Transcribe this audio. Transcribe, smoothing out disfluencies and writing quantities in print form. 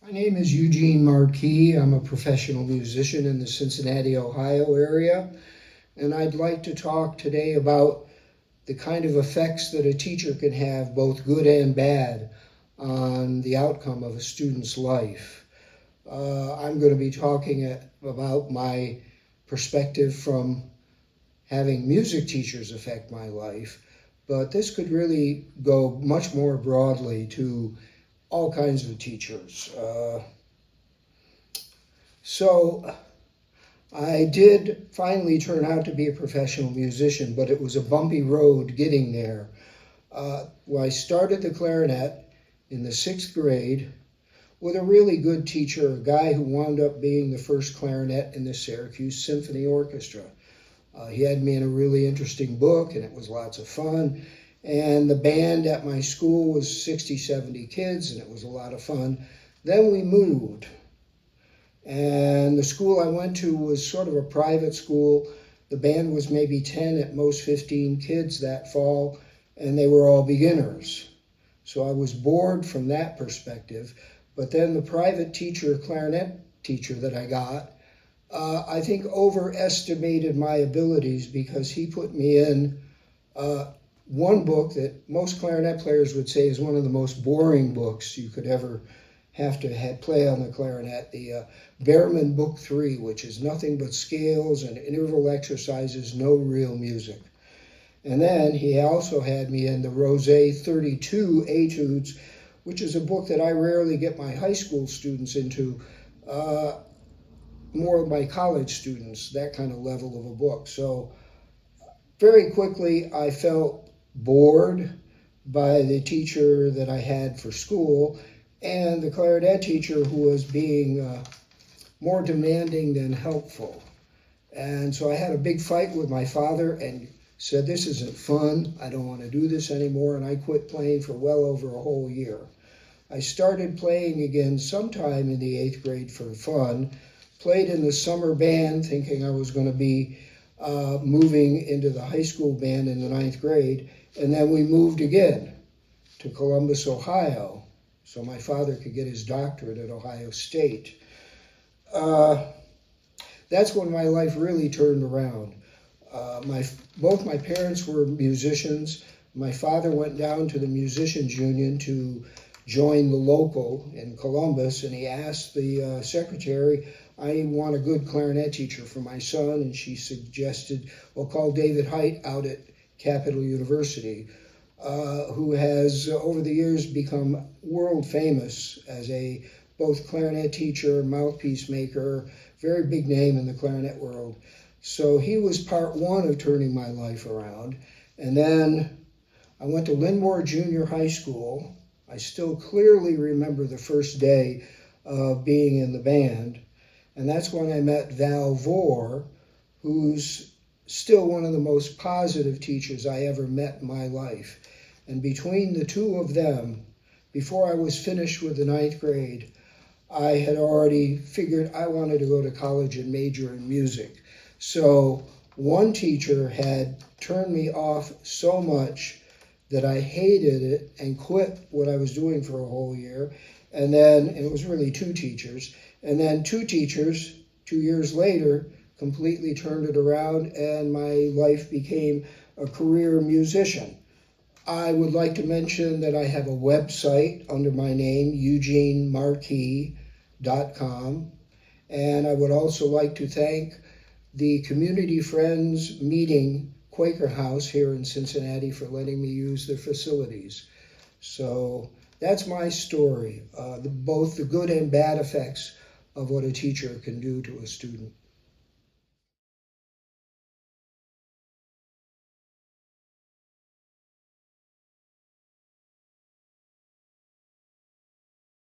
My name is Eugene Marquis. I'm a professional musician in the Cincinnati, Ohio area, and I'd like to talk today about the kind of effects that a teacher can have, both good and bad, on the outcome of a student's life. I'm going to be talking about my perspective from having music teachers affect my life, but this could really go much more broadly to all kinds of teachers. So I did finally turn out to be a professional musician, but it was a bumpy road getting there. Well, I started the clarinet in the 6th grade with a really good teacher, a guy who wound up being the first clarinet in the Syracuse Symphony Orchestra. He had me in a really interesting book, and it was lots of fun. And the band at my school was 60, 70 kids, and it was a lot of fun. Then we moved. And the school I went to was sort of a private school. The band was maybe 10, at most 15 kids that fall, and they were all beginners. So I was bored from that perspective. But then the private teacher, clarinet teacher that I got, I think overestimated my abilities, because he put me in one book that most clarinet players would say is one of the most boring books you could ever have to play on the clarinet, the Behrman Book 3, which is nothing but scales and interval exercises, no real music. And then he also had me in the Rosé 32 Etudes, which is a book that I rarely get my high school students into, more of my college students, that kind of level of a book. So very quickly I felt bored by the teacher that I had for school, and the clarinet teacher who was being more demanding than helpful. And so I had a big fight with my father and said, this isn't fun, I don't want to do this anymore, and I quit playing for well over a whole year. I started playing again sometime in the 8th grade for fun, played in the summer band thinking I was going to be moving into the high school band in the 9th grade, and then we moved again to Columbus, Ohio, so my father could get his doctorate at Ohio State. That's when my life really turned around. Both my parents were musicians. My father went down to the Musicians Union to join the local in Columbus, and he asked the secretary, I want a good clarinet teacher for my son, and she suggested, well, call David Height out at Capital University, who has over the years become world famous as a both clarinet teacher, mouthpiece maker, very big name in the clarinet world. So he was part one of turning my life around. And then I went to Linnmore Junior High School. I still clearly remember the first day of being in the band. And that's when I met Val Vore, who's still one of the most positive teachers I ever met in my life. And between the two of them, before I was finished with the 9th grade, I had already figured I wanted to go to college and major in music. So one teacher had turned me off so much that I hated it and quit what I was doing for a whole year. And then it was really two teachers. And then two teachers, 2 years later, completely turned it around, and my life became a career musician. I would like to mention that I have a website under my name, eugenemarquis.com. And I would also like to thank the Community Friends Meeting Quaker House here in Cincinnati for letting me use their facilities. So that's my story, both the good and bad effects of what a teacher can do to a student.